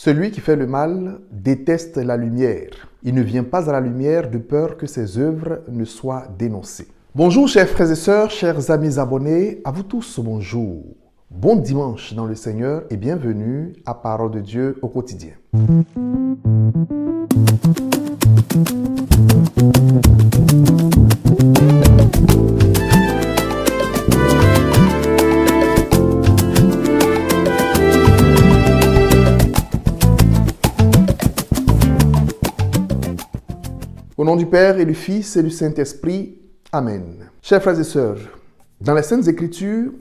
Celui qui fait le mal déteste la lumière. Il ne vient pas à la lumière de peur que ses œuvres ne soient dénoncées. Bonjour chers frères et sœurs, chers amis abonnés, à vous tous bonjour. Bon dimanche dans le Seigneur et bienvenue à Parole de Dieu au quotidien. Au nom du Père et du Fils et du Saint-Esprit, Amen. Chers frères et sœurs, dans les Saintes Écritures,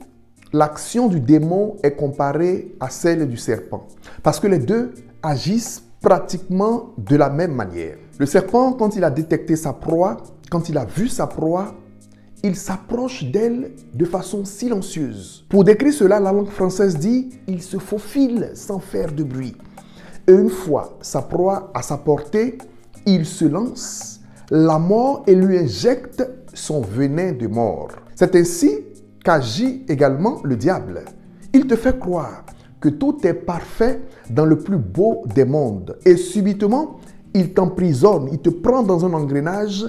l'action du démon est comparée à celle du serpent, parce que les deux agissent pratiquement de la même manière. Le serpent, quand il a détecté sa proie, quand il a vu sa proie, il s'approche d'elle de façon silencieuse. Pour décrire cela, la langue française dit « il se faufile sans faire de bruit ». Et une fois sa proie à sa portée, il se lance la mort et lui injecte son venin de mort. C'est ainsi qu'agit également le diable. Il te fait croire que tout est parfait dans le plus beau des mondes. Et subitement, il t'emprisonne, il te prend dans un engrenage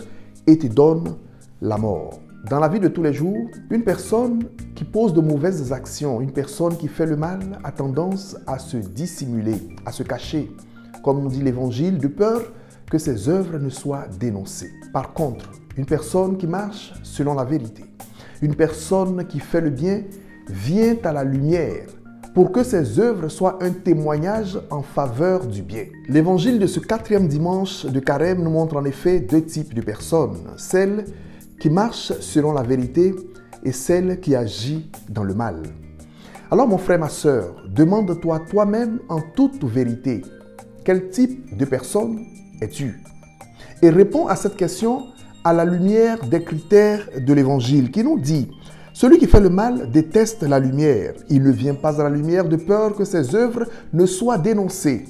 et te donne la mort. Dans la vie de tous les jours, une personne qui pose de mauvaises actions, une personne qui fait le mal, a tendance à se dissimuler, à se cacher, comme nous dit l'Évangile, de peur que ses œuvres ne soient dénoncées. Par contre, une personne qui marche selon la vérité, une personne qui fait le bien, vient à la lumière pour que ses œuvres soient un témoignage en faveur du bien. L'évangile de ce 4e dimanche de Carême nous montre en effet deux types de personnes, celle qui marche selon la vérité et celle qui agit dans le mal. Alors mon frère, ma sœur, demande-toi toi-même en toute vérité, quel type de personne es-tu? Et réponds à cette question à la lumière des critères de l'Évangile qui nous dit « Celui qui fait le mal déteste la lumière. Il ne vient pas à la lumière de peur que ses œuvres ne soient dénoncées.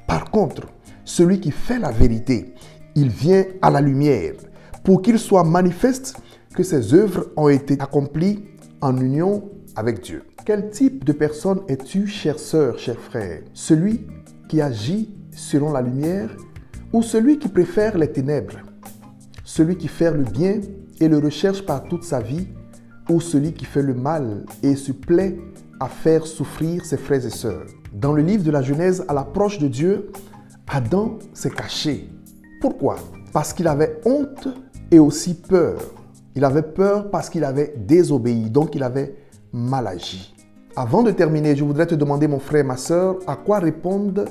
Par contre, celui qui fait la vérité, il vient à la lumière pour qu'il soit manifeste que ses œuvres ont été accomplies en union avec Dieu. » Quel type de personne es-tu, chère sœur, cher frère? Celui qui agit selon la lumière ou celui qui préfère les ténèbres, celui qui fait le bien et le recherche par toute sa vie, ou celui qui fait le mal et se plaît à faire souffrir ses frères et sœurs. Dans le livre de la Genèse, à l'approche de Dieu, Adam s'est caché. Pourquoi? Parce qu'il avait honte et aussi peur. Il avait peur parce qu'il avait désobéi, donc il avait mal agi. Avant de terminer, je voudrais te demander, mon frère, ma sœur, à quoi répondent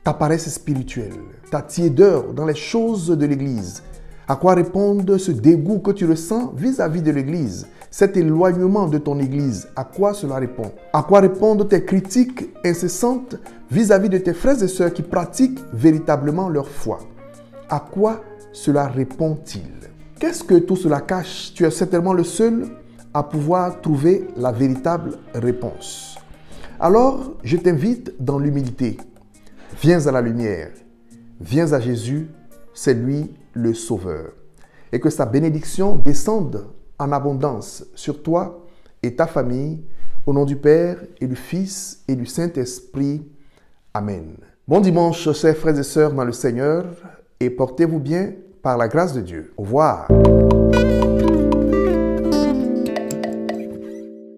ta paresse spirituelle, ta tiédeur dans les choses de l'Église? À quoi répondent ce dégoût que tu ressens vis-à-vis de l'Église, cet éloignement de ton Église? À quoi cela répond? À quoi répondent tes critiques incessantes vis-à-vis de tes frères et sœurs qui pratiquent véritablement leur foi? À quoi cela répond-il? Qu'est-ce que tout cela cache? Tu es certainement le seul à pouvoir trouver la véritable réponse. Alors, je t'invite dans l'humilité. Viens à la lumière, viens à Jésus, c'est lui le Sauveur. Et que sa bénédiction descende en abondance sur toi et ta famille, au nom du Père et du Fils et du Saint-Esprit. Amen. Bon dimanche, chers frères et sœurs dans le Seigneur, et portez-vous bien par la grâce de Dieu. Au revoir.